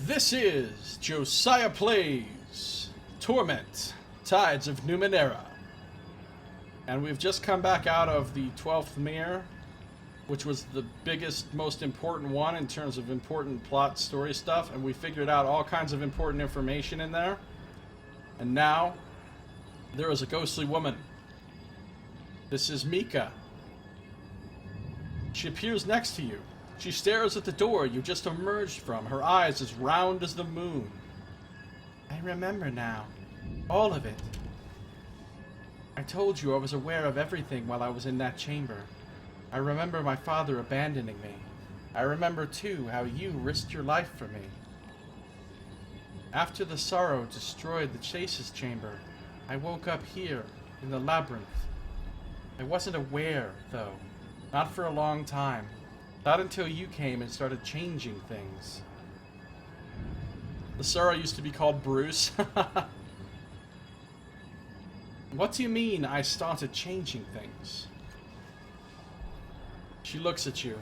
This is Josiah Plays Torment, Tides of Numenera. And we've just come back out of the 12th Mirror, which was the biggest, most important one in terms of important plot story stuff, and we figured out all kinds of important information in there. And now, there is a ghostly woman. This is Mika. She appears next to you. She stares at the door you just emerged from, her eyes as round as the moon. I remember now. All of it. I told you I was aware of everything while I was in that chamber. I remember my father abandoning me. I remember, too, how you risked your life for me. After the sorrow destroyed the Chase's chamber, I woke up here, in the labyrinth. I wasn't aware, though. Not for a long time. Not until you came and started changing things. The sorrow used to be called Bruce. What do you mean I started changing things? She looks at you.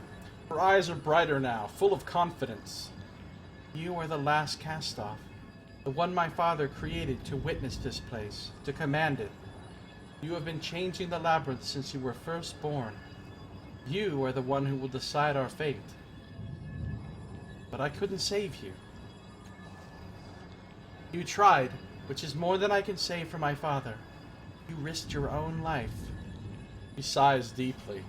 Her eyes are brighter now, full of confidence. You are the last cast-off. The one my father created to witness this place, to command it. You have been changing the labyrinth since you were first born. You are the one who will decide our fate. But I couldn't save you. You tried, which is more than I can say for my father. You risked your own life. He sighs deeply.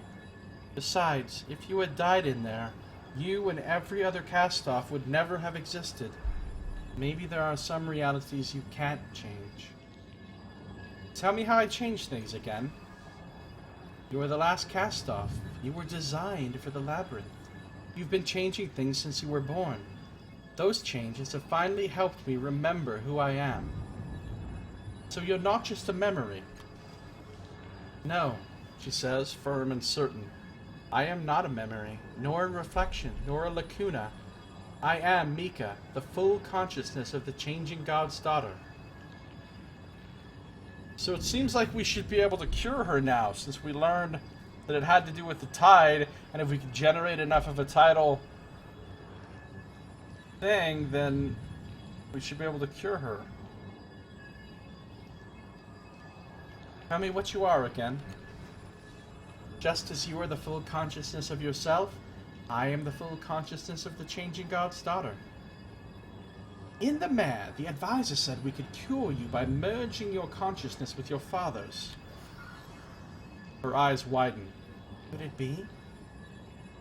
Besides, if you had died in there, you and every other cast-off would never have existed. Maybe there are some realities you can't change. Tell me how I changed things again. You are the last cast-off. You were designed for the labyrinth. You've been changing things since you were born. Those changes have finally helped me remember who I am. So you're not just a memory. No, she says, firm and certain. I am not a memory, nor a reflection, nor a lacuna. I am Mika, the full consciousness of the changing god's daughter. So it seems like we should be able to cure her now, since we learned that it had to do with the tide, and if we could generate enough of a tidal thing, then we should be able to cure her. Tell me what you are again. Just as you are the full consciousness of yourself, I am the full consciousness of the changing god's daughter. In the mare, the advisor said we could cure you by merging your consciousness with your father's. Her eyes widen. Could it be?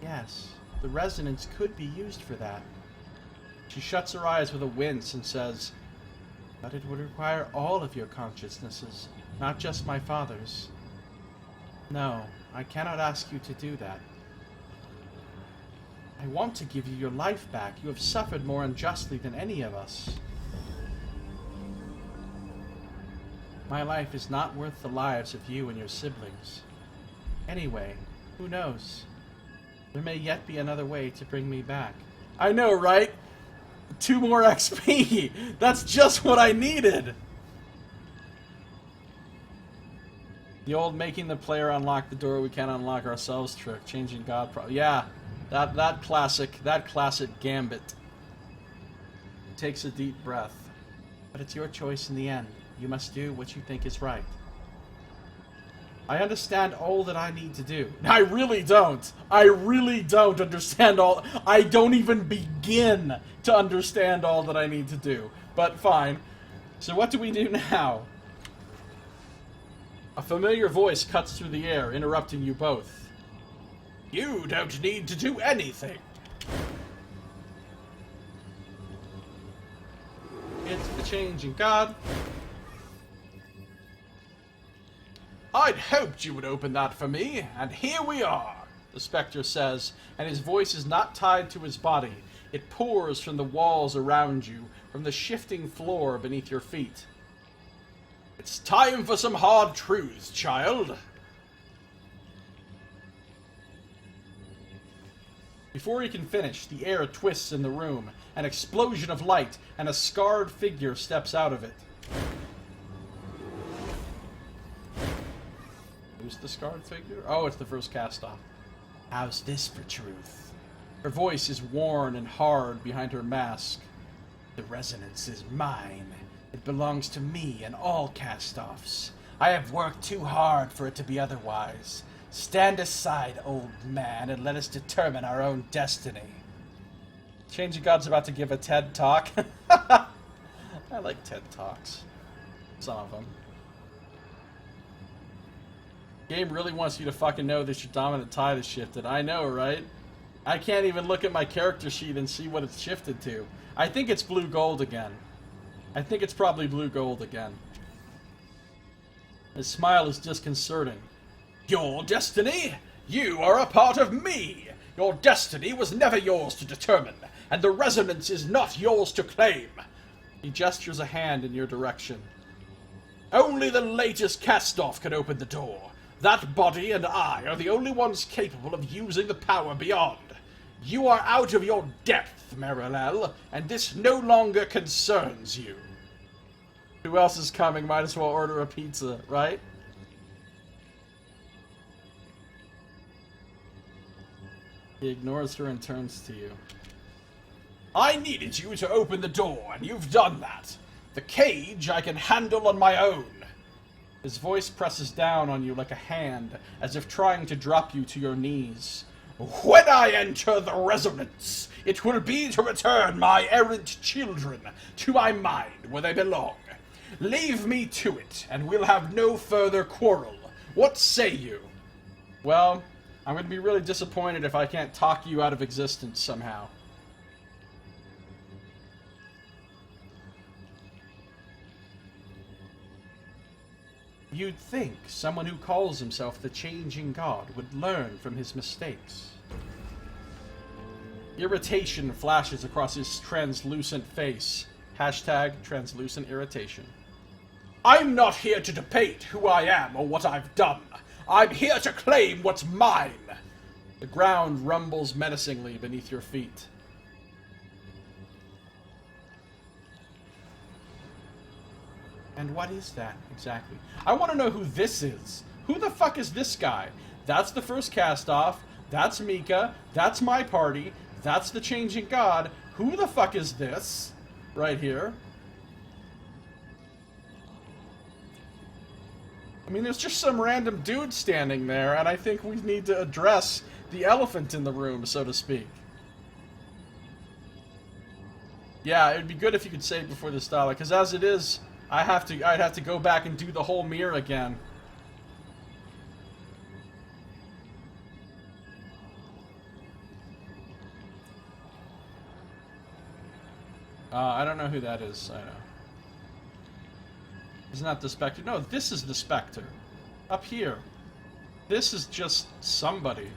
Yes, the resonance could be used for that. She shuts her eyes with a wince and says, but it would require all of your consciousnesses, not just my father's. No, I cannot ask you to do that. I want to give you your life back. You have suffered more unjustly than any of us. My life is not worth the lives of you and your siblings. Anyway, who knows? There may yet be another way to bring me back. I know, right? 2 more XP! That's just what I needed! The old making the player unlock the door we can't unlock ourselves trick. Changing God yeah. That classic gambit. Takes a deep breath. But it's your choice in the end. You must do what you think is right. I understand all that I need to do. I really don't. I really don't understand all. I don't even begin to understand all that I need to do. But fine. So what do we do now? A familiar voice cuts through the air, interrupting you both. You don't need to do anything. It's the changing god. I'd hoped you would open that for me, and here we are, the Spectre says, and his voice is not tied to his body. It pours from the walls around you, from the shifting floor beneath your feet. It's time for some hard truths, child. Before he can finish, the air twists in the room, an explosion of light, and a scarred figure steps out of it. Who's the scarred figure? Oh, it's the first cast-off. How's this for truth? Her voice is worn and hard behind her mask. The resonance is mine. It belongs to me and all cast-offs. I have worked too hard for it to be otherwise. Stand aside, old man, and let us determine our own destiny. Change of God's about to give a TED Talk. I like TED Talks. Some of them. Game really wants you to fucking know that your dominant tide is shifted. I know, right? I can't even look at my character sheet and see what it's shifted to. I think it's blue gold again. I think it's probably blue gold again. His smile is disconcerting. Your destiny? You are a part of me! Your destiny was never yours to determine, and the resonance is not yours to claim. He gestures a hand in your direction. Only the latest cast-off can open the door. That body and I are the only ones capable of using the power beyond. You are out of your depth, Marilel, and this no longer concerns you. Who else is coming? Might as well order a pizza, right? He ignores her and turns to you. I needed you to open the door, and you've done that. The cage I can handle on my own. His voice presses down on you like a hand, as if trying to drop you to your knees. When I enter the resonance, it will be to return my errant children to my mind where they belong. Leave me to it, and we'll have no further quarrel. What say you? Well, I'm going to be really disappointed if I can't talk you out of existence somehow. You'd think someone who calls himself the Changing God would learn from his mistakes. Irritation flashes across his translucent face. Hashtag translucent irritation. I'm not here to debate who I am or what I've done. I'm here to claim what's mine. The ground rumbles menacingly beneath your feet. And what is that, exactly? I want to know who this is. Who the fuck is this guy? That's the first cast-off. That's Mika. That's my party. That's the Changing God. Who the fuck is this? Right here. I mean, there's just some random dude standing there, and I think we need to address the elephant in the room, so to speak. Yeah, it'd be good if you could save before this dialogue, because as it is... I'd have to go back and do the whole mirror again. I don't know who that is. I know. Isn't that the Spectre? No, this is the Spectre. Up here. This is just somebody.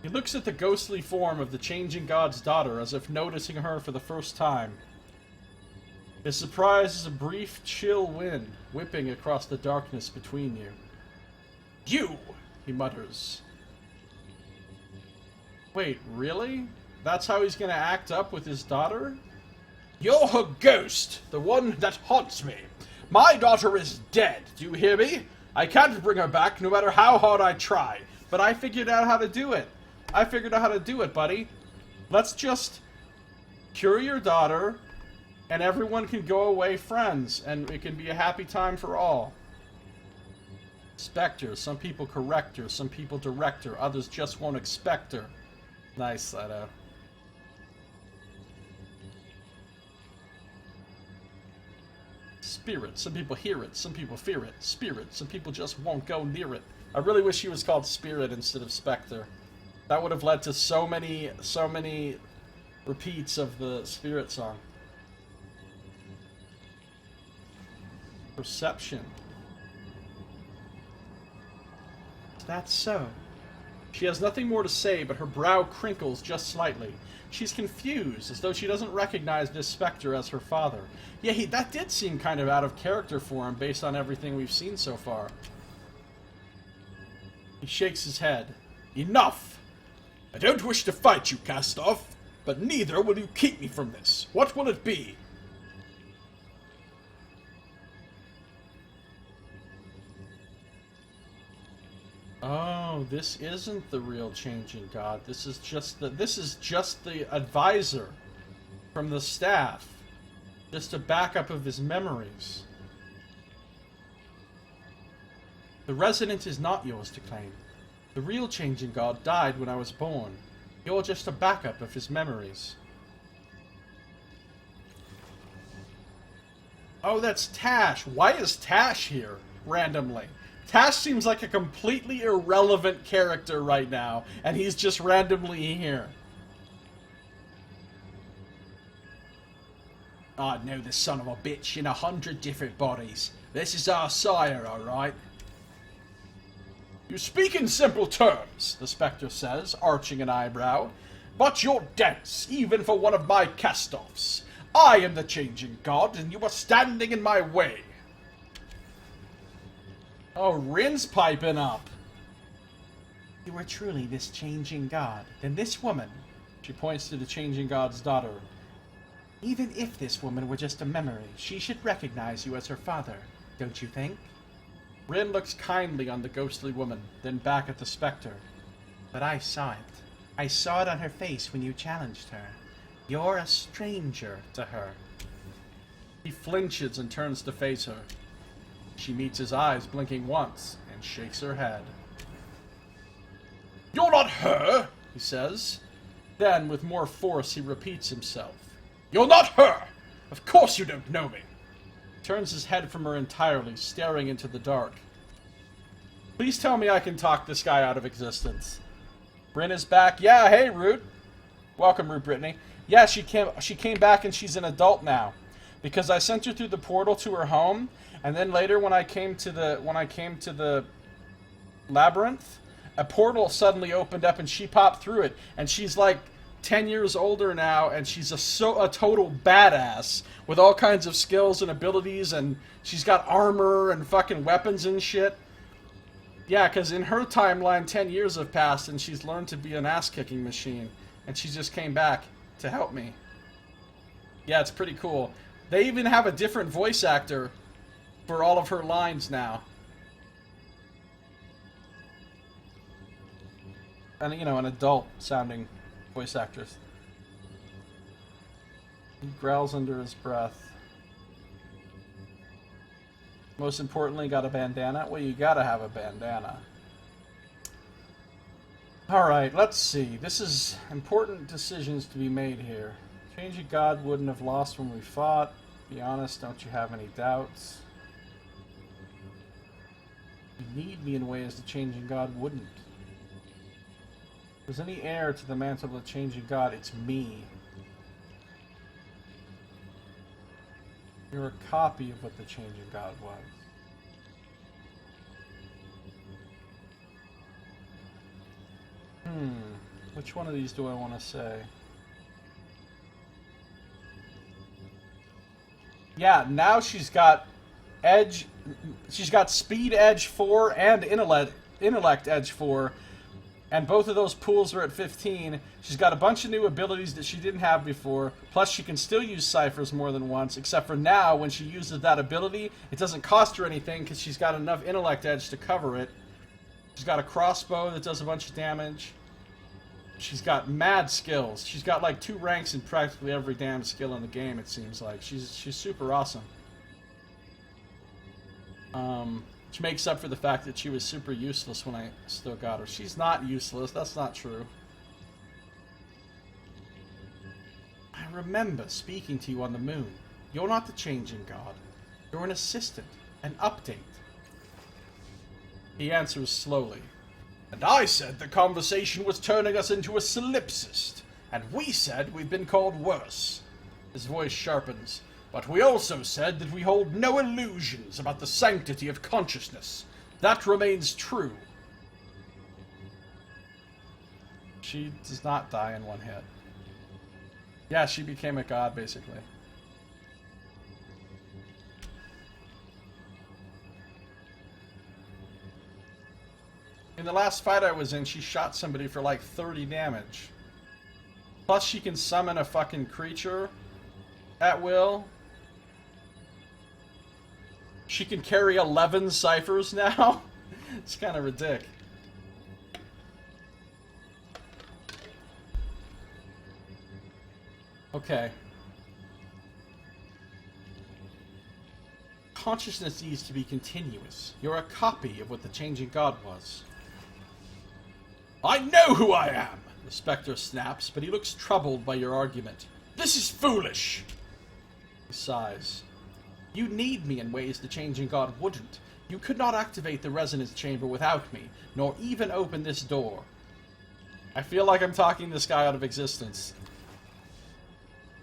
He looks at the ghostly form of the Changing God's daughter as if noticing her for the first time. His surprise is a brief, chill wind whipping across the darkness between you. You! He mutters. Wait, really? That's how he's gonna act up with his daughter? You're her ghost, the one that haunts me. My daughter is dead, do you hear me? I can't bring her back no matter how hard I try. But I figured out how to do it. I figured out how to do it, buddy. Let's just cure your daughter... and everyone can go away friends, and it can be a happy time for all. Spectre. Some people correct her, some people direct her, others just won't expect her. Nice, Leto. Spirit. Some people hear it, some people fear it. Spirit. Some people just won't go near it. I really wish he was called Spirit instead of Spectre. That would have led to so many repeats of the Spirit song. Perception. That's so. She has nothing more to say, but her brow crinkles just slightly. She's confused, as though she doesn't recognize this Spectre as her father. Yeah, that did seem kind of out of character for him, based on everything we've seen so far. He shakes his head. Enough! I don't wish to fight you, cast-off, but neither will you keep me from this. What will it be? Oh, this isn't the real Changing God. This is just the advisor. from the staff. Just a backup of his memories. The resident is not yours to claim. The real changing god died when I was born. You're just a backup of his memories. Oh, that's Tash. Why is Tash here, randomly? Tash seems like a completely irrelevant character right now, and he's just randomly here. I know this son of a bitch in 100 different bodies. This is our sire, alright? You speak in simple terms, the Spectre says, arching an eyebrow. But you're dense, even for one of my cast-offs. I am the changing god, and you are standing in my way. Oh, Rin's piping up. You are truly this changing god. Then this woman, she points to the changing god's daughter. Even if this woman were just a memory, she should recognize you as her father, don't you think? Rin looks kindly on the ghostly woman, then back at the Spectre. But I saw it. I saw it on her face when you challenged her. You're a stranger to her. He flinches and turns to face her. She meets his eyes, blinking once, and shakes her head. You're not her, he says. Then, with more force, he repeats himself. You're not her! Of course you don't know me! Turns his head from her entirely, staring into the dark. Please tell me I can talk this guy out of existence. Bryn is back. Yeah, hey, Root. Welcome, Root Brittany. Yeah, she came back and she's an adult now. Because I sent her through the portal to her home, and then later when I came to the labyrinth, a portal suddenly opened up and she popped through it, and she's like 10 years older now, and she's a total badass with all kinds of skills and abilities, and she's got armor and fucking weapons and shit. Yeah, because in her timeline, 10 years have passed, and she's learned to be an ass-kicking machine, and she just came back to help me. Yeah, it's pretty cool. They even have a different voice actor for all of her lines now. And, you know, an adult-sounding voice actress. He growls under his breath. Most importantly, got a bandana? Well, you gotta have a bandana. Alright, let's see. This is important decisions to be made here. Changing God wouldn't have lost when we fought. Be honest, don't you have any doubts? You need me in ways the changing God wouldn't. If there's any heir to the mantle of the changing God, it's me. You're a copy of what the changing God was. Which one of these do I want to say? Yeah, now she's got edge. She's got speed edge 4 and intellect edge 4. And both of those pools are at 15. She's got a bunch of new abilities that she didn't have before. Plus, she can still use ciphers more than once. Except for now, when she uses that ability, it doesn't cost her anything because she's got enough intellect edge to cover it. She's got a crossbow that does a bunch of damage. She's got mad skills. She's got like 2 ranks in practically every damn skill in the game, it seems like. She's super awesome. Which makes up for the fact that she was super useless when I still got her. She's not useless. That's not true. I remember speaking to you on the moon. You're not the changing god. You're an assistant. An update. He answers slowly. And I said the conversation was turning us into a solipsist. And we said we've been called worse. His voice sharpens. But we also said that we hold no illusions about the sanctity of consciousness. That remains true. She does not die in one hit. Yeah, she became a god, basically. In the last fight I was in, she shot somebody for like 30 damage. Plus she can summon a fucking creature at will. She can carry 11 ciphers now. It's kind of ridiculous. Okay. consciousness needs to be continuous. You're a copy of what the changing god was. I know who I am, the Spectre snaps, but he looks troubled by your argument. This is foolish! He sighs. You need me in ways the changing god wouldn't. You could not activate the resonance chamber without me, nor even open this door. I feel like I'm talking this guy out of existence.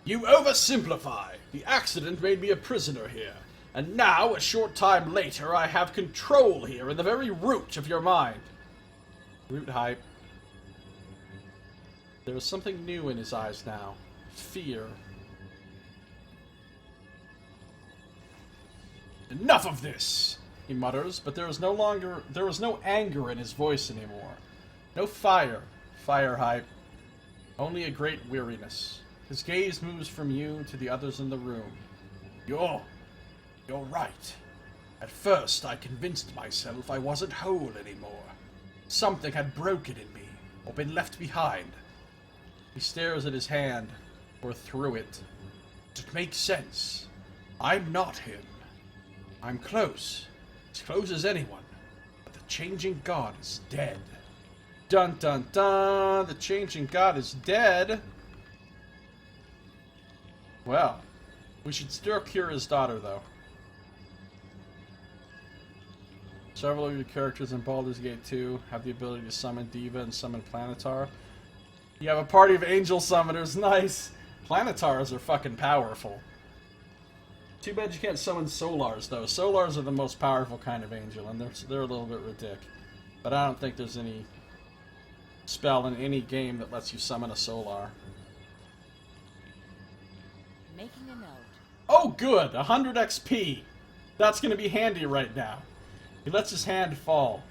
You oversimplify. The accident made me a prisoner here. And now, a short time later, I have control here in the very root of your mind. Root hype. There is something new in his eyes now. Fear. Enough of this, he mutters, but there is no anger in his voice anymore. No fire hype. Only a great weariness. His gaze moves from you to the others in the room. You're right. At first, I convinced myself I wasn't whole anymore. Something had broken in me, or been left behind. He stares at his hand, or through it. It makes sense. I'm not him. I'm close. As close as anyone. But the changing god is dead. Dun dun dun! The changing god is dead! Well, we should still cure his daughter, though. Several of your characters in Baldur's Gate 2 have the ability to summon Diva and summon Planetar. You have a party of angel summoners, nice! Planetars are fucking powerful. Too bad you can't summon Solars, though. Solars are the most powerful kind of angel, and they're a little bit ridiculous. But I don't think there's any spell in any game that lets you summon a Solar. Making a note. Oh good! 100 XP! That's gonna be handy right now. He lets his hand fall.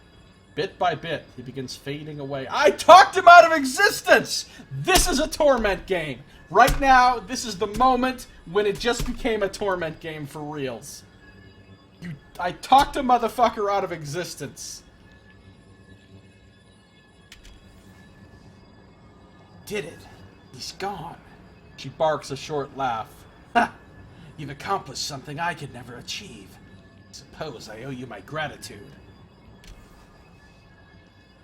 Bit by bit, he begins fading away. I talked him out of existence! This is a Torment game! Right now, this is the moment when it just became a Torment game for reals. I talked a motherfucker out of existence. Did it. He's gone. She barks a short laugh. Ha! You've accomplished something I could never achieve. Suppose I owe you my gratitude.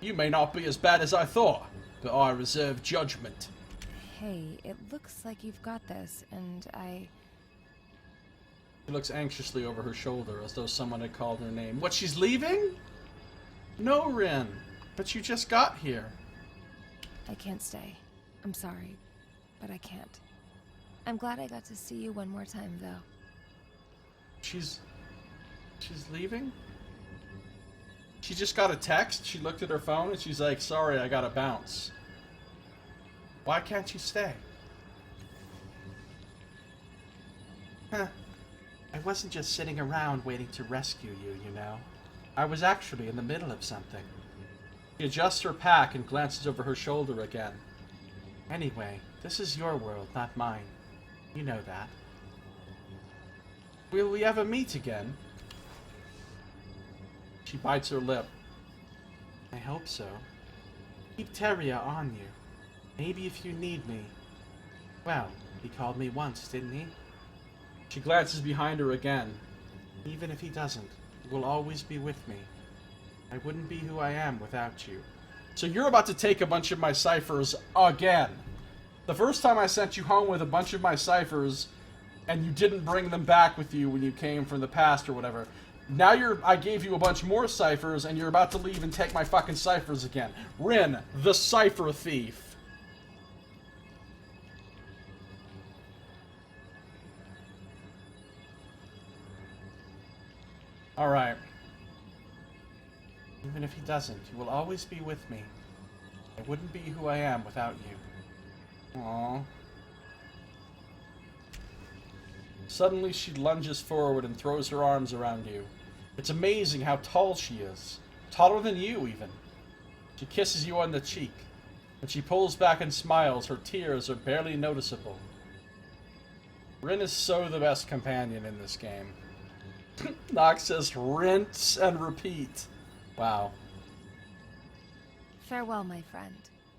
You may not be as bad as I thought, but I reserve judgment. Hey, it looks like you've got this, and She looks anxiously over her shoulder, as though someone had called her name. What, she's leaving? No, Rin, but you just got here. I can't stay. I'm sorry, but I can't. I'm glad I got to see you one more time, though. She's leaving? She just got a text, she looked at her phone, and she's like, sorry, I gotta bounce. Why can't you stay? Huh. I wasn't just sitting around waiting to rescue you, you know. I was actually in the middle of something. She adjusts her pack and glances over her shoulder again. Anyway, this is your world, not mine. You know that. Will we ever meet again? She bites her lip. I hope so. Keep Teria on you. Maybe if you need me. Well, he called me once, didn't he? She glances behind her again. Even if he doesn't, he will always be with me. I wouldn't be who I am without you. So you're about to take a bunch of my ciphers again. The first time I sent you home with a bunch of my ciphers, and you didn't bring them back with you when you came from the past or whatever. Now I gave you a bunch more ciphers, and you're about to leave and take my fucking ciphers again. Rin, the cipher thief. Alright. Even if he doesn't, you will always be with me. I wouldn't be who I am without you. Aww. Suddenly she lunges forward and throws her arms around you. It's amazing how tall she is. Taller than you, even. She kisses you on the cheek. When she pulls back and smiles, her tears are barely noticeable. Rin is so the best companion in this game. Nox says rinse and repeat. Wow. Farewell, my friend.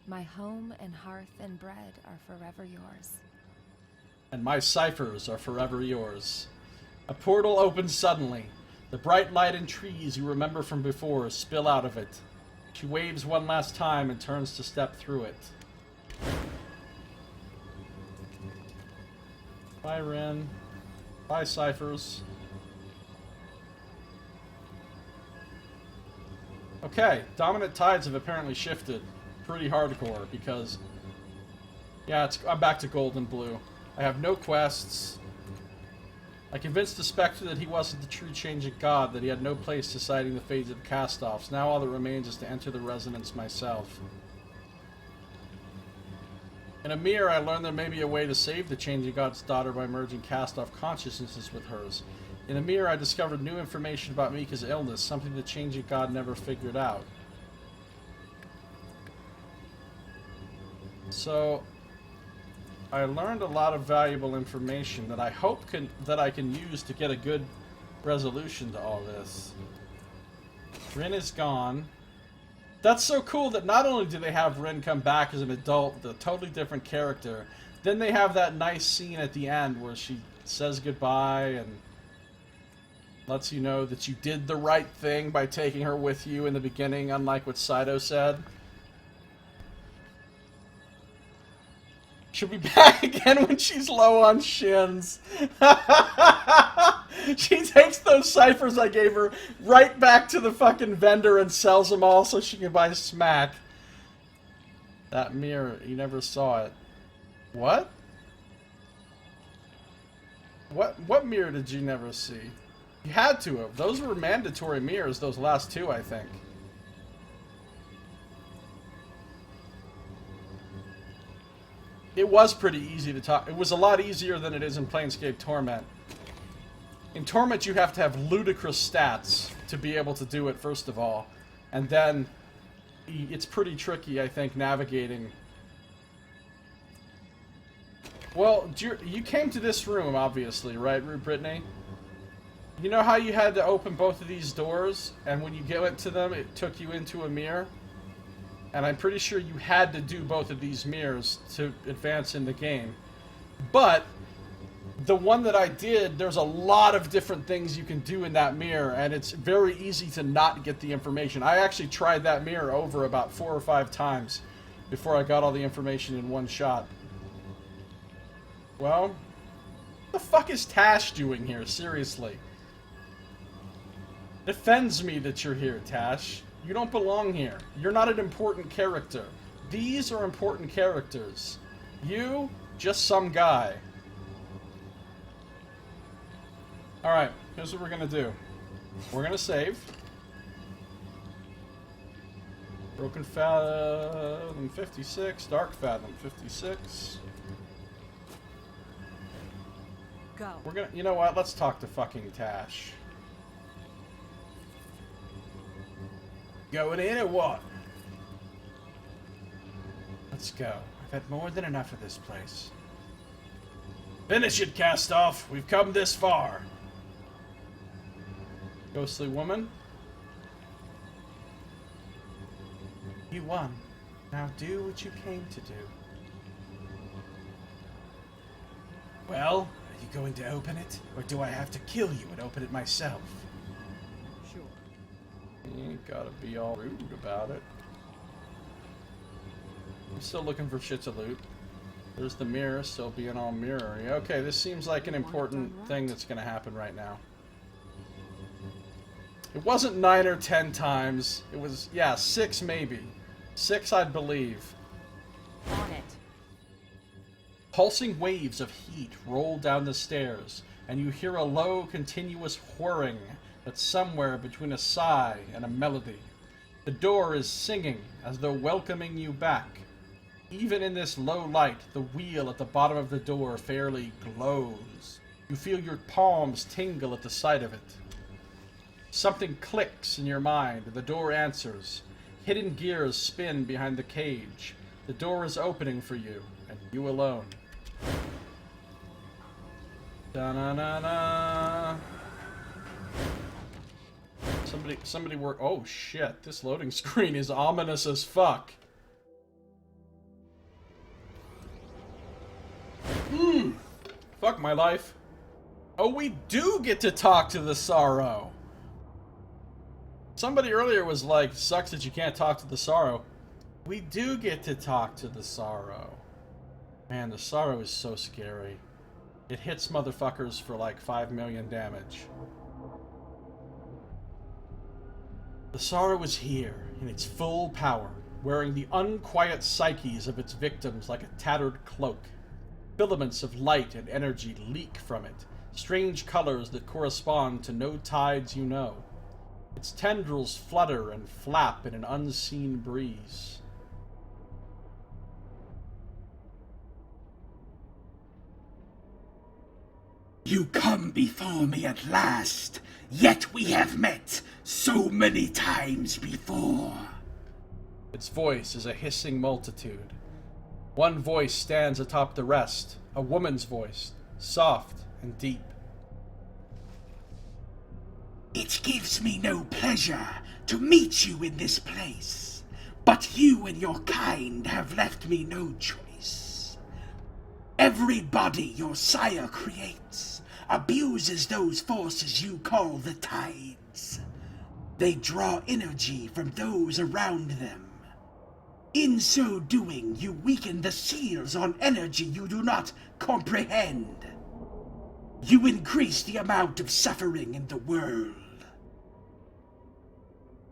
My home and hearth and bread are forever yours. And my ciphers are forever yours. A portal opens suddenly. The bright light and trees you remember from before spill out of it. She waves one last time and turns to step through it. Bye, Ren. Bye, Ciphers. Okay, dominant tides have apparently shifted pretty hardcore because... yeah, I'm back to gold and blue. I have no quests. I convinced the Spectre that he wasn't the true changing god, that he had no place deciding the fates of cast-offs. Now all that remains is to enter the resonance myself. In a mirror, I learned there may be a way to save the changing god's daughter by merging cast-off consciousnesses with hers. In a mirror, I discovered new information about Mika's illness, something the changing god never figured out. So... I learned a lot of valuable information that I hope that I can use to get a good resolution to all this. Rin is gone. That's so cool that not only do they have Rin come back as an adult, a totally different character, then they have that nice scene at the end where she says goodbye and lets you know that you did the right thing by taking her with you in the beginning, unlike what Saito said. She'll be back again when she's low on shins. She takes those ciphers I gave her right back to the fucking vendor and sells them all so she can buy smack. That mirror, you never saw it. What? What mirror did you never see? You had to have. Those were mandatory mirrors, those last two, I think. It was pretty easy to talk. It was a lot easier than it is in Planescape Torment. In Torment, you have to have ludicrous stats to be able to do it, first of all. And then, it's pretty tricky, I think, navigating. Well, you came to this room, obviously, right, Rue Brittany? You know how you had to open both of these doors, and when you went to them, it took you into a mirror? And I'm pretty sure you had to do both of these mirrors to advance in the game. But the one that I did, there's a lot of different things you can do in that mirror, and it's very easy to not get the information. I actually tried that mirror over about 4 or 5 times before I got all the information in one shot. Well, what the fuck is Tash doing here, seriously? It offends me that you're here, Tash. You don't belong here. You're not an important character. These are important characters. You, just some guy. Alright, here's what we're gonna do. We're gonna save. Broken Fathom 56, Dark Fathom 56. Go. We're gonna, you know what, let's talk to fucking Tash. Going in or what? Let's go. I've had more than enough of this place. Finish it, Cast-Off. We've come this far. Ghostly woman. You won. Now do what you came to do. Well, are you going to open it? Or do I have to kill you and open it myself? You ain't gotta be all rude about it. I'm still looking for shit to loot. There's the mirror, still being all mirrory. Okay, this seems like an important thing that's gonna happen right now. It wasn't 9 or 10 times. It was, yeah, 6 maybe. 6, I'd believe. On it. Pulsing waves of heat roll down the stairs, and you hear a low, continuous whirring that's somewhere between a sigh and a melody. The door is singing as though welcoming you back. Even in this low light, the wheel at the bottom of the door fairly glows. You feel your palms tingle at the sight of it. Something clicks in your mind, and the door answers. Hidden gears spin behind the cage. The door is opening for you, and you alone. Da-na-na-na. Somebody work. Oh shit, this loading screen is ominous as fuck. Fuck my life. Oh, we do get to talk to the Sorrow. Somebody earlier was like, sucks that you can't talk to the Sorrow. We do get to talk to the Sorrow. Man, the Sorrow is so scary. It hits motherfuckers for like 5 million damage. The Sorrow is here, in its full power, wearing the unquiet psyches of its victims like a tattered cloak. Filaments of light and energy leak from it, strange colors that correspond to no tides you know. Its tendrils flutter and flap in an unseen breeze. You come before me at last, yet we have met so many times before. Its voice is a hissing multitude. One voice stands atop the rest, a woman's voice, soft and deep. It gives me no pleasure to meet you in this place, but you and your kind have left me no choice. Every body your sire creates abuses those forces you call the tides. They draw energy from those around them. In so doing, you weaken the seals on energy you do not comprehend. You increase the amount of suffering in the world.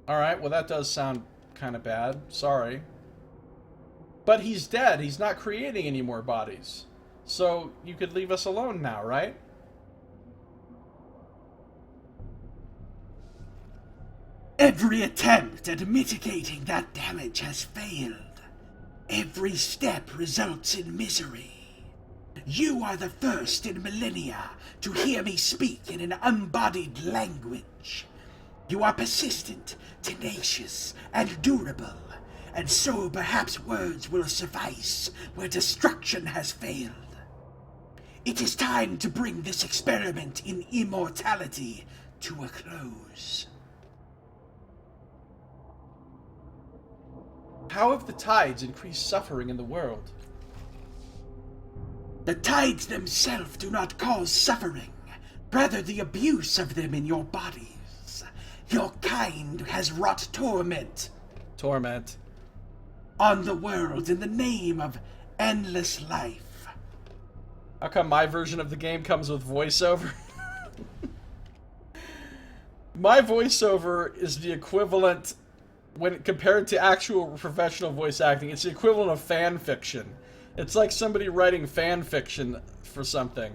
Alright, well that does sound kind of bad. Sorry. But he's dead. He's not creating any more bodies. So you could leave us alone now, right? Every attempt at mitigating that damage has failed. Every step results in misery. You are the first in millennia to hear me speak in an unbodied language. You are persistent, tenacious, and durable, and so perhaps words will suffice where destruction has failed. It is time to bring this experiment in immortality to a close. How have the tides increased suffering in the world? The tides themselves do not cause suffering, rather the abuse of them in your bodies. Your kind has wrought torment. Torment. On the world in the name of endless life. How come my version of the game comes with voiceover? My voiceover is the equivalent, when compared to actual professional voice acting, it's the equivalent of fan fiction. It's like somebody writing fan fiction for something.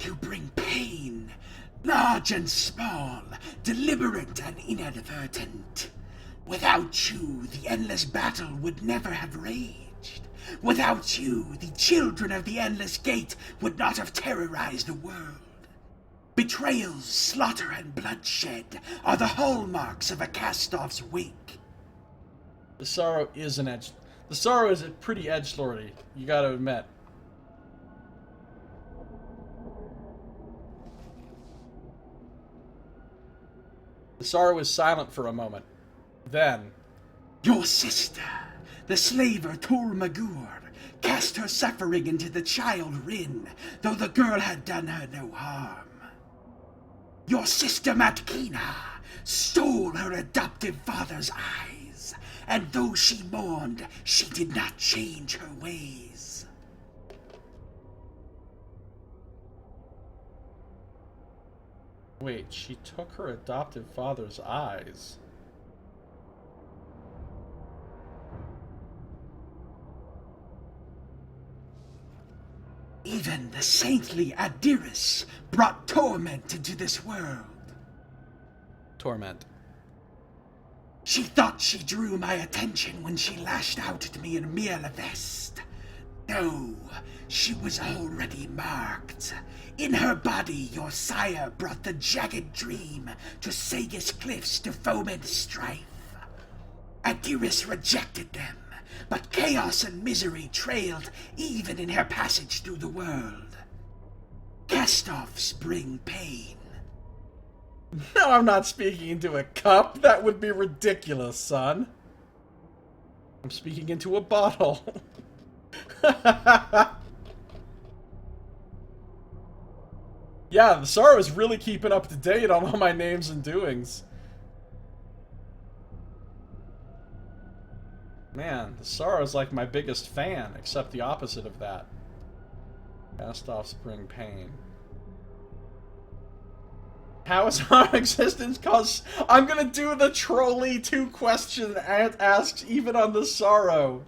You bring pain, large and small, deliberate and inadvertent. Without you, the endless battle would never have raged. Without you, the children of the Endless Gate would not have terrorized the world. Betrayals, slaughter, and bloodshed are the hallmarks of a cast-off's wake. The Sorrow is an edge. The Sorrow is a pretty edgelordy, you gotta admit. The Sorrow is silent for a moment. Then, Your sister, the slaver Tormagur, cast her suffering into the child Rin, though the girl had done her no harm. Your sister Matkina stole her adoptive father's eyes, and though she mourned, she did not change her ways. wait, she took her adoptive father's eyes. Even the saintly Adiris brought torment into this world. Torment. She thought she drew my attention when she lashed out at me in Mirlavest. No, she was already marked. In her body, your sire brought the jagged dream to Sagus Cliffs to foment strife. Adiris rejected them, but chaos and misery trailed even in her passage through the world. Cast-offs bring pain. No, I'm not speaking into a cup. That would be ridiculous, son. I'm speaking into a bottle. Yeah, the Sorrow is really keeping up to date on all my names and doings. Man, the Sorrow is like my biggest fan, except the opposite of that. Past offspring pain. How is our existence caused? I'm gonna do the trolley 2 question Ant asks even on the Sorrow.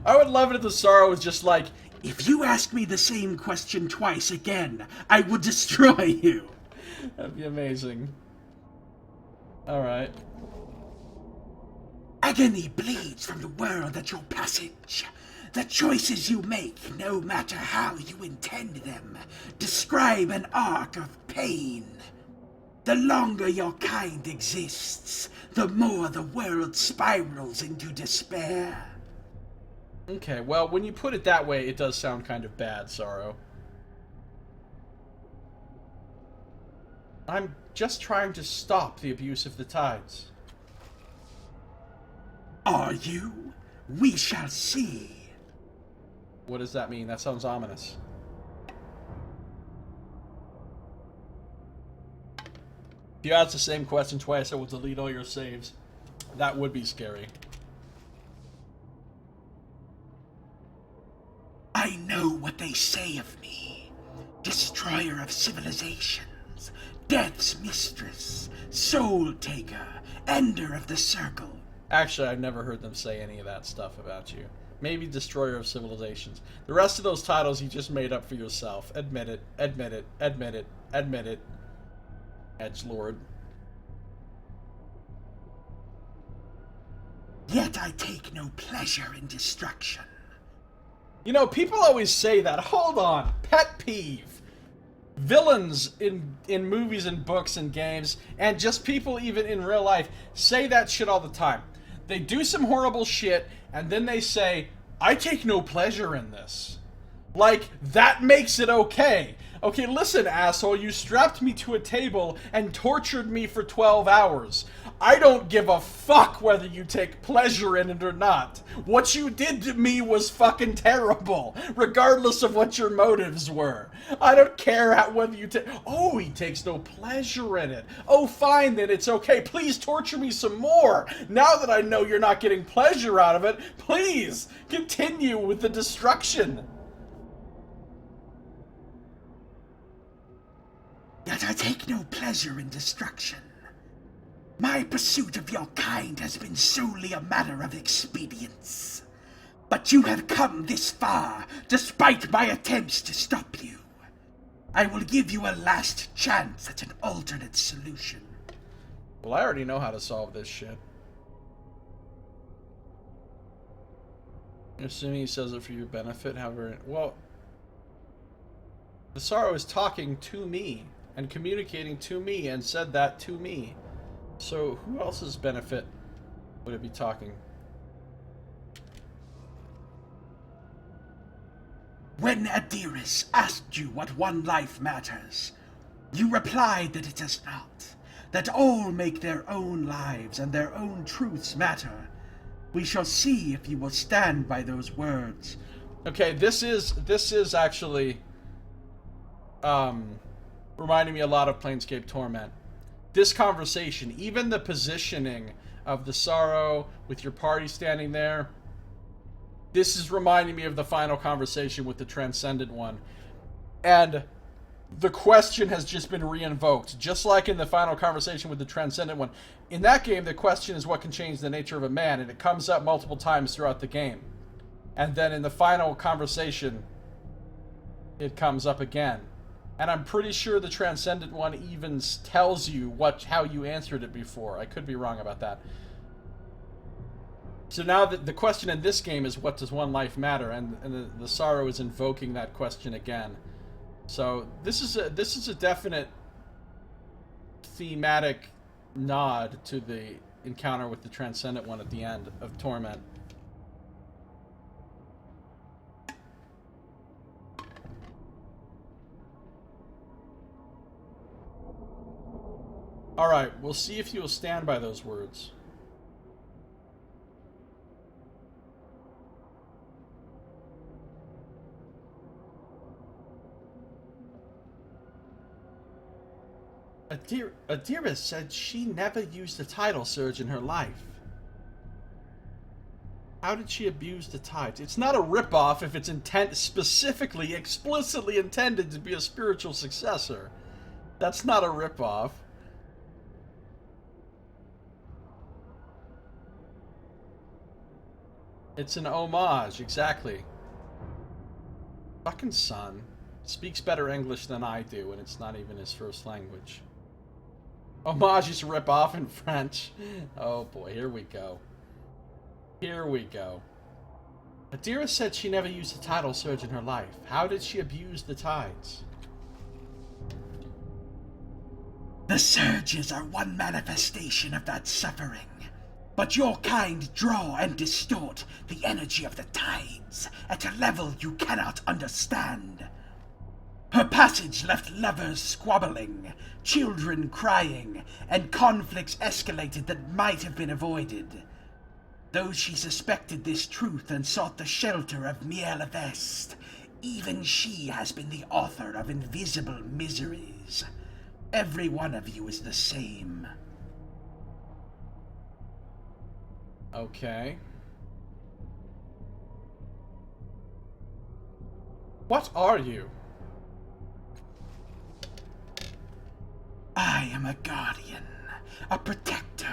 I would love it if the Sorrow was just like, if you ask me the same question twice again, I would destroy you. That'd be amazing. Alright. Agony bleeds from the world at your passage. The choices you make, no matter how you intend them, describe an arc of pain. The longer your kind exists, the more the world spirals into despair. Okay, well, when you put it that way, it does sound kind of bad, Sorrow. I'm just trying to stop the abuse of the tides. Are you? We shall see. What does that mean? That sounds ominous. If you ask the same question twice, I will delete all your saves. That would be scary. I know what they say of me. Destroyer of civilizations, death's mistress, soul taker, ender of the circle. Actually, I've never heard them say any of that stuff about you. Maybe Destroyer of Civilizations. The rest of those titles you just made up for yourself. Admit it, admit it, admit it, admit it. Edgelord. Yet I take no pleasure in destruction. You know, people always say that. Hold on. Pet peeve. Villains in movies and books and games, and just people even in real life, say that shit all the time. They do some horrible shit, and then they say, I take no pleasure in this. Like, that makes it okay. Okay, listen, asshole, you strapped me to a table and tortured me for 12 hours. I don't give a fuck whether you take pleasure in it or not. What you did to me was fucking terrible, regardless of what your motives were. I don't care whether you take... Oh, he takes no pleasure in it. Oh, fine, then it's okay. Please torture me some more. Now that I know you're not getting pleasure out of it, please continue with the destruction. Yet I take no pleasure in destruction. My pursuit of your kind has been solely a matter of expedience. But you have come this far, despite my attempts to stop you. I will give you a last chance at an alternate solution. Well, I already know how to solve this shit. Assuming he says it for your benefit, however... Well... The Sorrow is talking to me, and communicating to me, and said that to me. So, who else's benefit would it be talking? When Adiris asked you what one life matters, you replied that it does not, that all make their own lives and their own truths matter. We shall see if you will stand by those words. Okay, this is actually reminding me a lot of Planescape Torment. This conversation, even the positioning of the Sorrow with your party standing there, this is reminding me of the final conversation with the Transcendent One. And the question has just been re-invoked, just like in the final conversation with the Transcendent One. In that game, the question is what can change the nature of a man, and it comes up multiple times throughout the game. And then in the final conversation, it comes up again. And I'm pretty sure the Transcendent One even tells you how you answered it before. I could be wrong about that. So now the question in this game is, what does one life matter? And the Sorrow is invoking that question again. So this is a definite thematic nod to the encounter with the Transcendent One at the end of Torment. Alright, we'll see if you will stand by those words. Adira said she never used a tidal surge in her life. How did she abuse the tides? It's not a ripoff if it's specifically, explicitly intended to be a spiritual successor. That's not a ripoff. It's an homage, exactly. Fucking son speaks better English than I do, and it's not even his first language. Homage is rip off in French. Oh boy, here we go. Here we go. Adira said she never used a tidal surge in her life. How did she abuse the tides? The surges are one manifestation of that suffering. But your kind draw and distort the energy of the tides at a level you cannot understand. Her passage left lovers squabbling, children crying, and conflicts escalated that might have been avoided. Though she suspected this truth and sought the shelter of Miele Vest, even she has been the author of invisible miseries. Every one of you is the same. Okay. What are you? I am a guardian, a protector,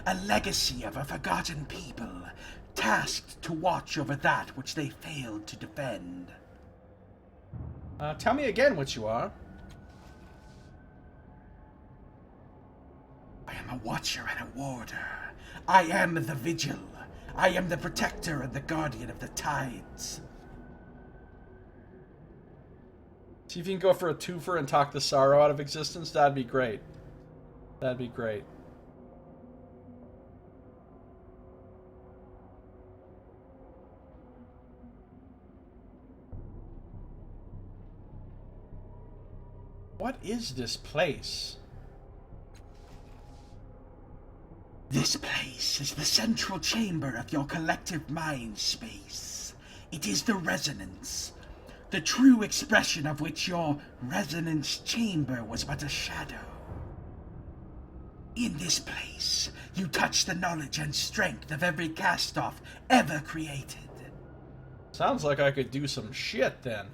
a legacy of a forgotten people, tasked to watch over that which they failed to defend. Tell me again what you are. I am a watcher and a warder. I am the vigil. I am the protector and the guardian of the tides. See if you can go for a twofer and talk the sorrow out of existence. That'd be great. That'd be great. What is this place? This place is the central chamber of your collective mind space. It is the resonance, the true expression of which your resonance chamber was but a shadow. In this place, you touch the knowledge and strength of every cast-off ever created. Sounds like I could do some shit then.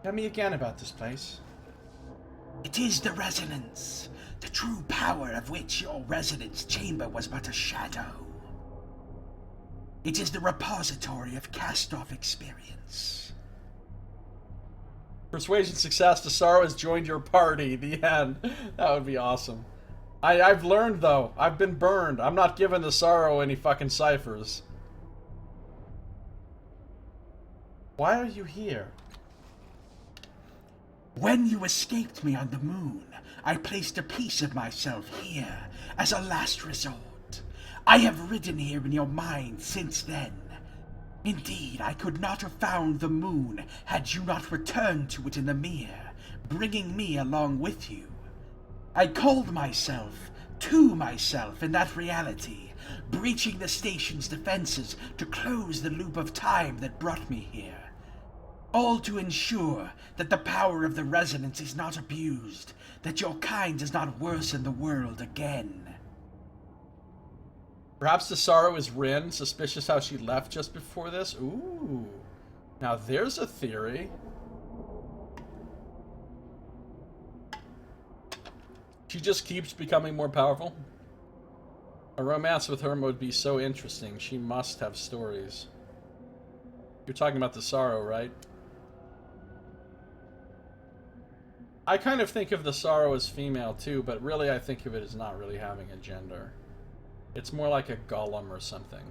Tell me again about this place. It is the resonance, the true power of which your resonance chamber was but a shadow. It is the repository of cast-off experience. Persuasion success. The sorrow has joined your party. The end. That would be awesome. I've learned, though. I've been burned. I'm not giving the sorrow any fucking ciphers. Why are you here? When you escaped me on the moon, I placed a piece of myself here as a last resort. I have ridden here in your mind since then. Indeed, I could not have found the moon had you not returned to it in the mere, bringing me along with you. I called myself to myself in that reality, breaching the station's defenses to close the loop of time that brought me here. All to ensure that the power of the resonance is not abused, that your kind does not worsen the world again. Perhaps the sorrow is Rin, suspicious how she left just before this? Ooh. Now there's a theory. She just keeps becoming more powerful. A romance with her would be so interesting. She must have stories. You're talking about the sorrow, right? I kind of think of the sorrow as female too, but really I think of it as not really having a gender. It's more like a golem or something.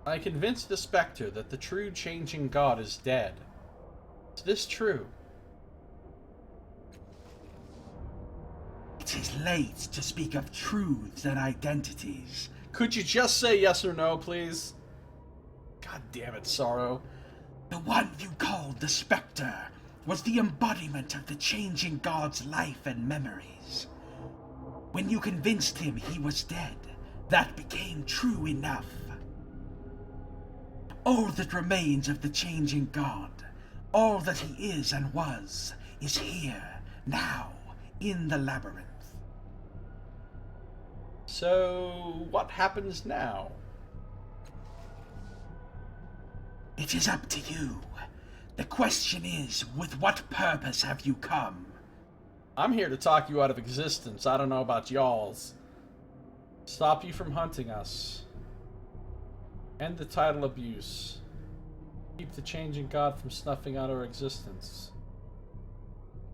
I convinced the Spectre that the true changing god is dead. Is this true? It is late to speak of truths and identities. Could you just say yes or no, please? God damn it, Sorrow. The one you called the Spectre was the embodiment of the changing god's life and memories. When you convinced him he was dead, that became true enough. All that remains of the changing god, all that he is and was, is here, now, in the labyrinth. So, what happens now? It is up to you. The question is, with what purpose have you come? I'm here to talk you out of existence. I don't know about y'all's. Stop you from hunting us. End the title abuse. Keep the changing god from snuffing out our existence.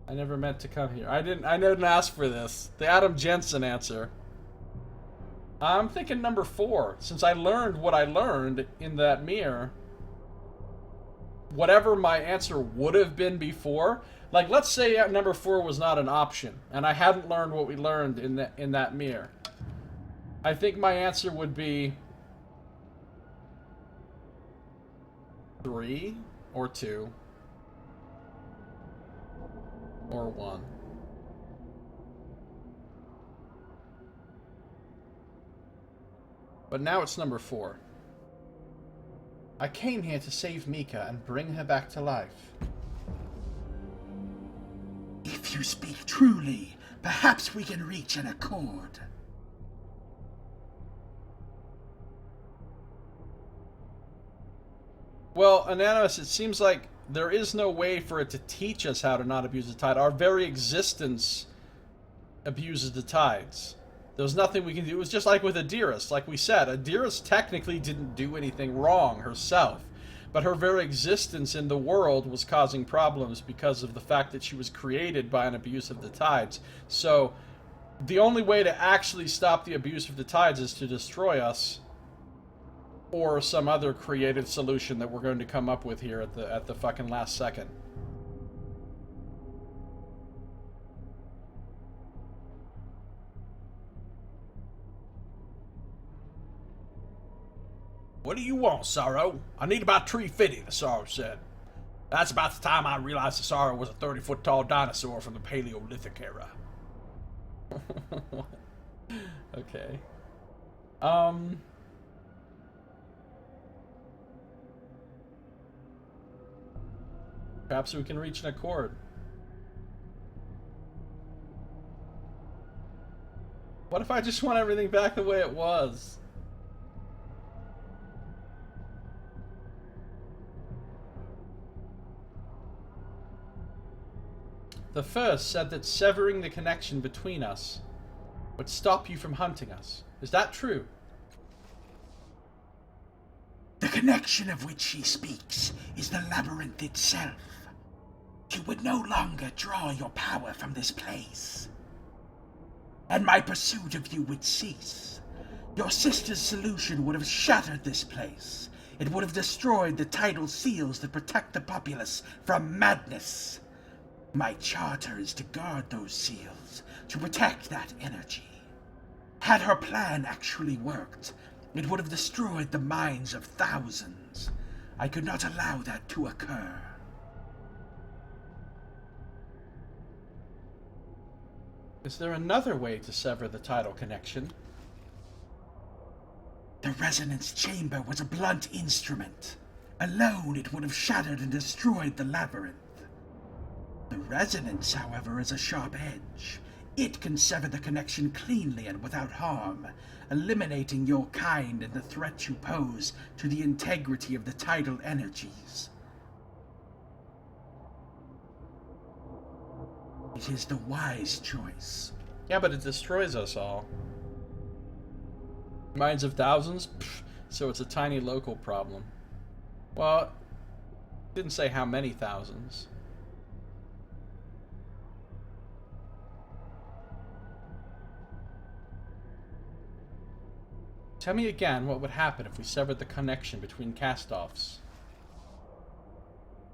I never meant to come here. I didn't ask for this. The Adam Jensen answer. I'm thinking number 4. Since I learned what I learned in that mirror, whatever my answer would have been before, like let's say number 4 was not an option, and I hadn't learned what we learned in that mirror. I think my answer would be 3 or 2 or 1. But now it's number 4. I came here to save Mika and bring her back to life. If you speak truly, perhaps we can reach an accord. Well, Anonymous, it seems like there is no way for it to teach us how to not abuse the tide. Our very existence abuses the tides. There's nothing we can do. It was just like with Adiris. Like we said, Adiris technically didn't do anything wrong herself, but her very existence in the world was causing problems because of the fact that she was created by an abuse of the tides. So the only way to actually stop the abuse of the tides is to destroy us, or some other creative solution that we're going to come up with here at the fucking last second. What do you want, Sorrow? I need about 350, the Sorrow said. That's about the time I realized the Sorrow was a 30-foot tall dinosaur from the Paleolithic era. Okay. Perhaps we can reach an accord. What if I just want everything back the way it was? The first said that severing the connection between us would stop you from hunting us. Is that true? The connection of which she speaks is the labyrinth itself. You would no longer draw your power from this place, and my pursuit of you would cease. Your sister's solution would have shattered this place. It would have destroyed the tidal seals that protect the populace from madness. My charter is to guard those seals, to protect that energy. Had her plan actually worked, it would have destroyed the minds of thousands. I could not allow that to occur. Is there another way to sever the tidal connection? The resonance chamber was a blunt instrument. Alone, it would have shattered and destroyed the labyrinth. The resonance, however, is a sharp edge. It can sever the connection cleanly and without harm, eliminating your kind and the threat you pose to the integrity of the tidal energies. It is the wise choice. Yeah, but it destroys us all. Minds of thousands? Pfft, so it's a tiny local problem. Well, it didn't say how many thousands. Tell me again what would happen if we severed the connection between cast-offs.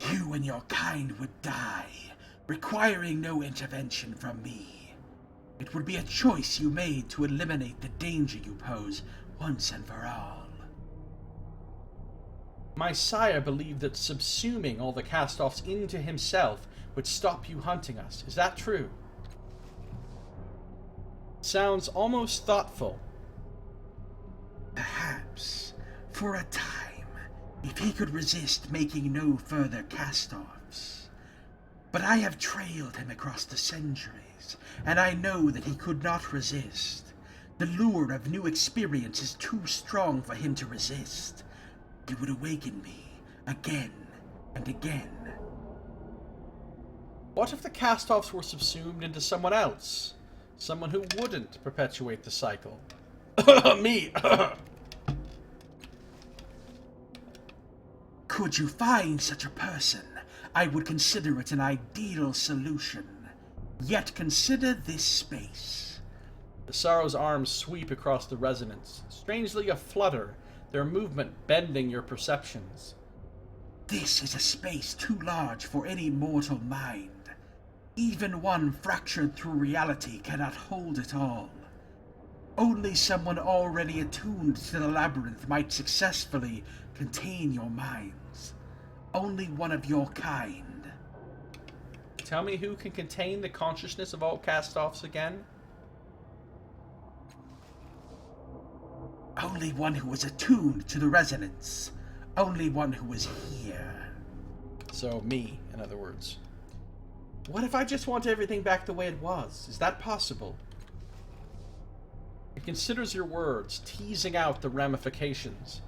You and your kind would die, requiring no intervention from me. It would be a choice you made to eliminate the danger you pose once and for all. My sire believed that subsuming all the cast-offs into himself would stop you hunting us. Is that true? Sounds almost thoughtful. Perhaps, for a time, if he could resist making no further cast-offs. But I have trailed him across the centuries, and I know that he could not resist. The lure of new experience is too strong for him to resist. He would awaken me again and again. What if the cast-offs were subsumed into someone else? Someone who wouldn't perpetuate the cycle? Me! Could you find such a person, I would consider it an ideal solution. Yet consider this space. The Sorrow's arms sweep across the resonance, strangely aflutter, their movement bending your perceptions. This is a space too large for any mortal mind. Even one fractured through reality cannot hold it all. Only someone already attuned to the labyrinth might successfully contain your minds. Only one of your kind. Tell me who can contain the consciousness of all cast-offs again? Only one who was attuned to the resonance. Only one who was here. So, me, in other words. What if I just want everything back the way it was? Is that possible? It considers your words, teasing out the ramifications.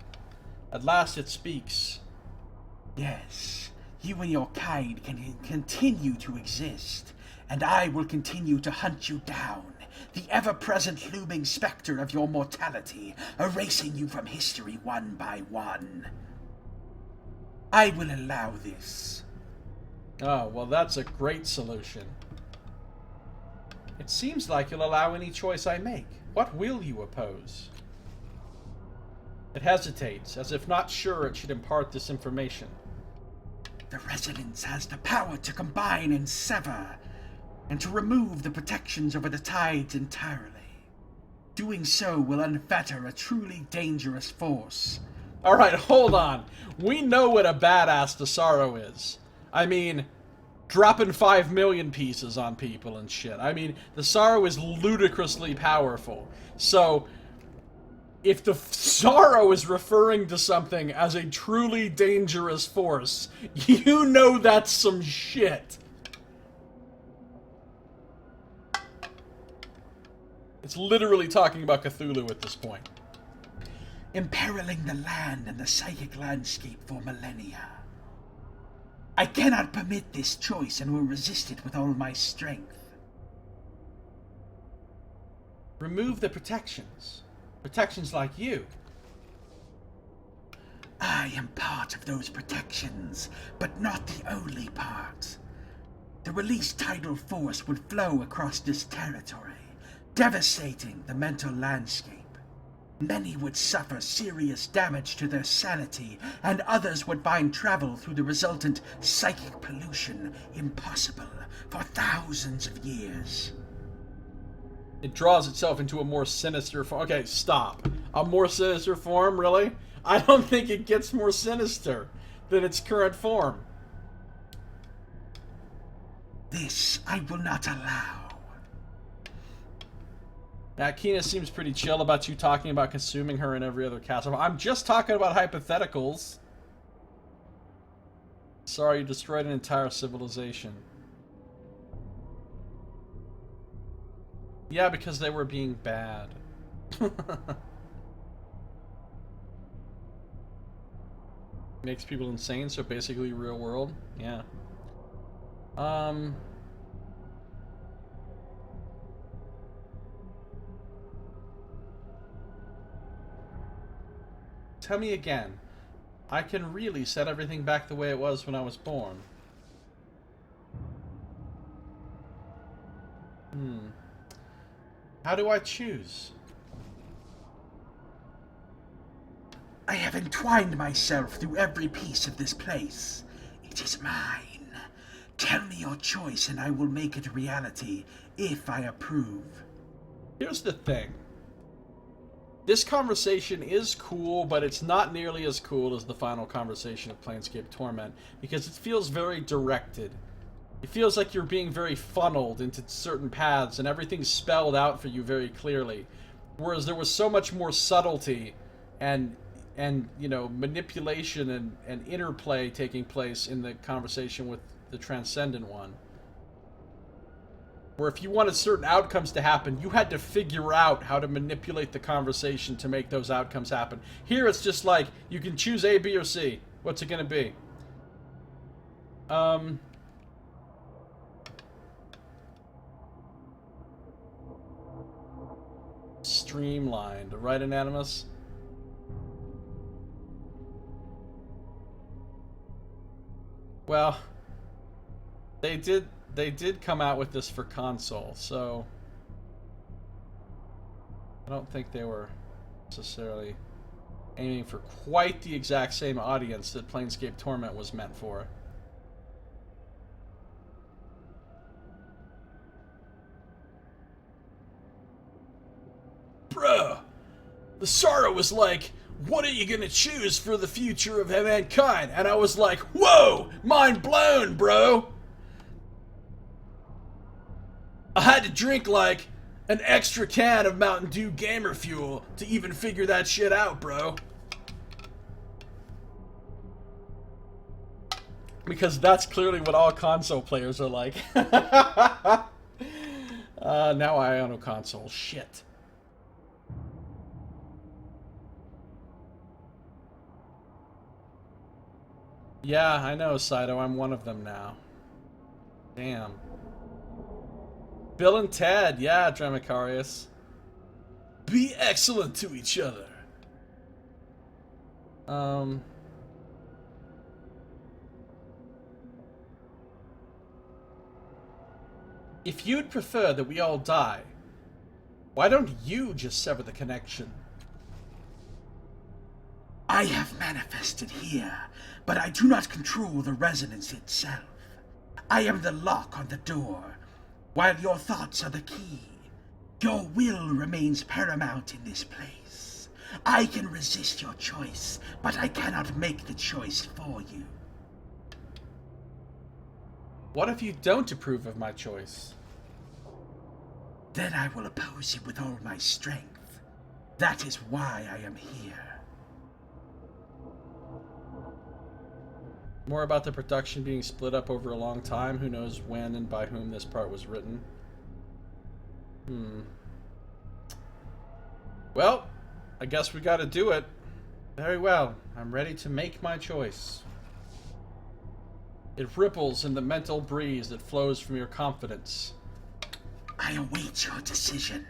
At last it speaks. Yes, you and your kind can continue to exist, and I will continue to hunt you down, the ever-present looming specter of your mortality, erasing you from history one by one. I will allow this. Oh, well, that's a great solution. It seems like you'll allow any choice I make. What will you oppose? It hesitates, as if not sure it should impart this information. The resonance has the power to combine and sever, and to remove the protections over the tides entirely. Doing so will unfetter a truly dangerous force. Alright, hold on. We know what a badass the Sorrow is. I mean, dropping 5 million pieces on people and shit. I mean, the Sorrow is ludicrously powerful. So, if the Sorrow is referring to something as a truly dangerous force, you know that's some shit. It's literally talking about Cthulhu at this point. Imperiling the land and the psychic landscape for millennia. I cannot permit this choice and will resist it with all my strength. Remove the protections. Protections like you. I am part of those protections, but not the only part. The released tidal force would flow across this territory, devastating the mental landscape. Many would suffer serious damage to their sanity, and others would find travel through the resultant psychic pollution impossible for thousands of years. It draws itself into a more sinister form. Okay, stop. A more sinister form, really? I don't think it gets more sinister than its current form. This I will not allow. Now, Kina seems pretty chill about you talking about consuming her in every other castle. I'm just talking about hypotheticals. Sorry, you destroyed an entire civilization. Yeah, because they were being bad. Makes people insane, so basically real world. Yeah. Tell me again. I can really set everything back the way it was when I was born. How do I choose? I have entwined myself through every piece of this place. It is mine. Tell me your choice and I will make it reality, if I approve. Here's the thing. This conversation is cool, but it's not nearly as cool as the final conversation of Planescape Torment, because it feels very directed. It feels like you're being very funneled into certain paths, and everything's spelled out for you very clearly. Whereas there was so much more subtlety, and you know, manipulation and interplay taking place in the conversation with the Transcendent One. Where if you wanted certain outcomes to happen, you had to figure out how to manipulate the conversation to make those outcomes happen. Here it's just like, you can choose A, B, or C. What's it gonna be? Streamlined, right, Anonymous? Well, they did come out with this for console, so I don't think they were necessarily aiming for quite the exact same audience that Planescape Torment was meant for. Bruh, the Sorrow was like, what are you gonna choose for the future of mankind? And I was like, whoa, mind blown, bro. I had to drink like an extra can of Mountain Dew Gamer Fuel to even figure that shit out, bro. Because that's clearly what all console players are like. Now I own a console. Shit. Yeah, I know, Saito. I'm one of them now. Damn. Bill and Ted. Yeah, Dramacarius. Be excellent to each other. If you'd prefer that we all die, why don't you just sever the connection? I have manifested here, but I do not control the resonance itself. I am the lock on the door, while your thoughts are the key. Your will remains paramount in this place. I can resist your choice, but I cannot make the choice for you. What if you don't approve of my choice? Then I will oppose you with all my strength. That is why I am here. More about the production being split up over a long time. Who knows when and by whom this part was written. Well, I guess we gotta do it. Very well. I'm ready to make my choice. It ripples in the mental breeze that flows from your confidence. I await your decision.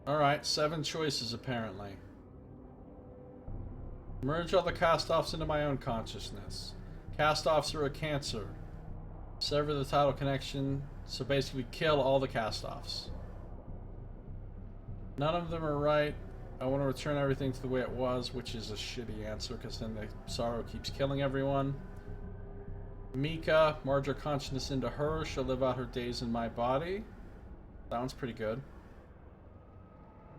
Alright, 7 choices apparently. Merge all the cast-offs into my own consciousness. Cast-offs are a cancer. Sever the title connection, so basically kill all the cast-offs. None of them are right. I want to return everything to the way it was, which is a shitty answer, because then the Sorrow keeps killing everyone. Mika, merge our consciousness into her. She'll live out her days in my body. Sounds pretty good.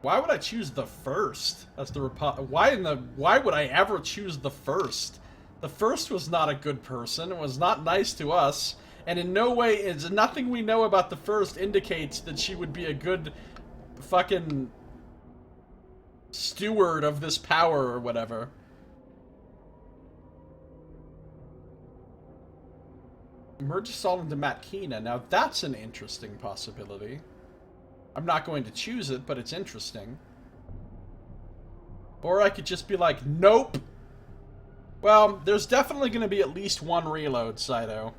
Why would I choose the first as the why would I ever choose the first? The first was not a good person. It was not nice to us, and in no way is nothing we know about the first indicates that she would be a good fucking steward of this power or whatever. Merge us all into Matkina. Now that's an interesting possibility. I'm not going to choose it, but it's interesting. Or I could just be like, nope. Well, there's definitely going to be at least one reload, Saito.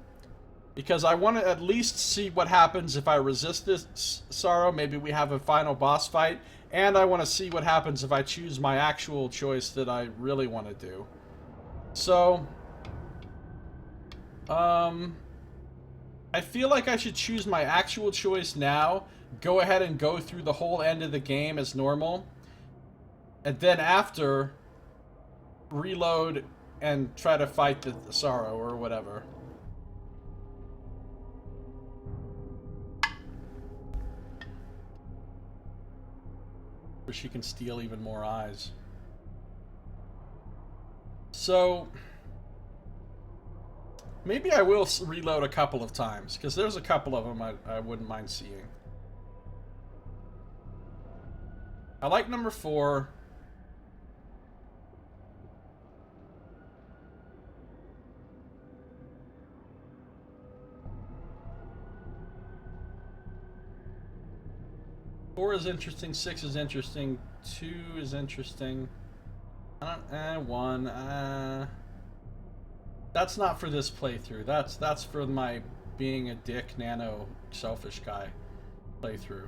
Because I want to at least see what happens if I resist this Sorrow. Maybe we have a final boss fight. And I want to see what happens if I choose my actual choice that I really want to do. So, I feel like I should choose my actual choice now. Go ahead and go through the whole end of the game as normal. And then after, reload and try to fight the Sorrow or whatever. Where she can steal even more eyes. So, maybe I will reload a couple of times, because there's a couple of them I wouldn't mind seeing. I like number 4. Four is interesting, 6 is interesting, 2 is interesting. One. That's not for this playthrough. That's for my being a dick, nano, selfish guy playthrough.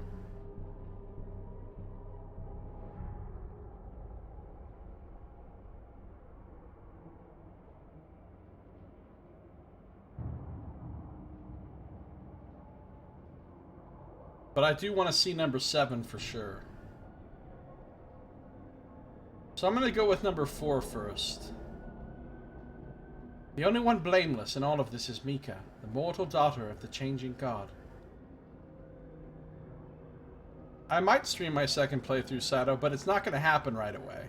But I do want to see number 7 for sure. So I'm going to go with number 4 first. The only one blameless in all of this is Mika, the mortal daughter of the changing god. I might stream my second playthrough, Sato, but it's not going to happen right away.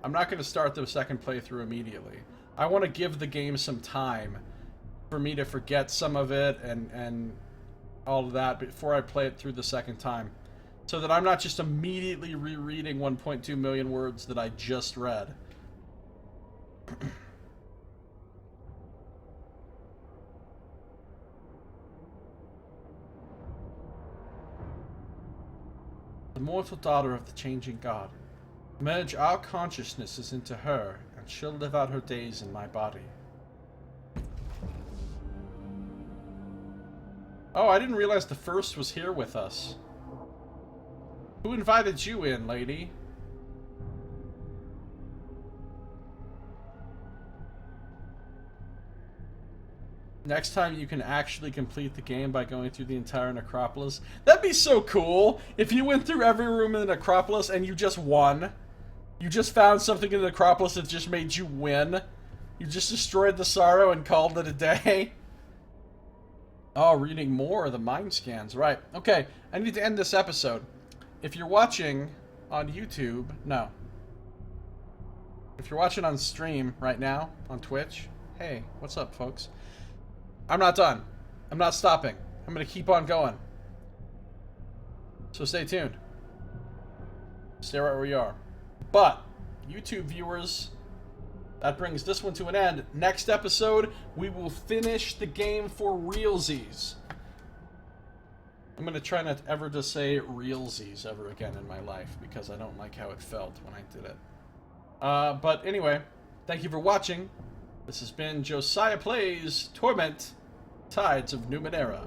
I'm not going to start the second playthrough immediately. I want to give the game some time for me to forget some of it and all of that before I play it through the second time. So that I'm not just immediately rereading 1.2 million words that I just read. The mortal daughter of the changing god. Merge our consciousnesses into her, and she'll live out her days in my body. Oh, I didn't realize the first was here with us. Who invited you in, lady? Next time you can actually complete the game by going through the entire necropolis. That'd be so cool if you went through every room in the necropolis and you just won. You just found something in the necropolis that just made you win. You just destroyed the sorrow and called it a day. Oh, reading more of the mind scans. Right. Okay, I need to end this episode. If you're watching on YouTube, no. If you're watching on stream right now, on Twitch, hey, what's up, folks? I'm not done. I'm not stopping. I'm going to keep on going. So stay tuned. Stay right where you are. But, YouTube viewers, that brings this one to an end. Next episode, we will finish the game for realsies. I'm going to try not ever to say realsies ever again in my life, because I don't like how it felt when I did it. But anyway, thank you for watching. This has been Josiah Plays Torment, Tides of Numenera.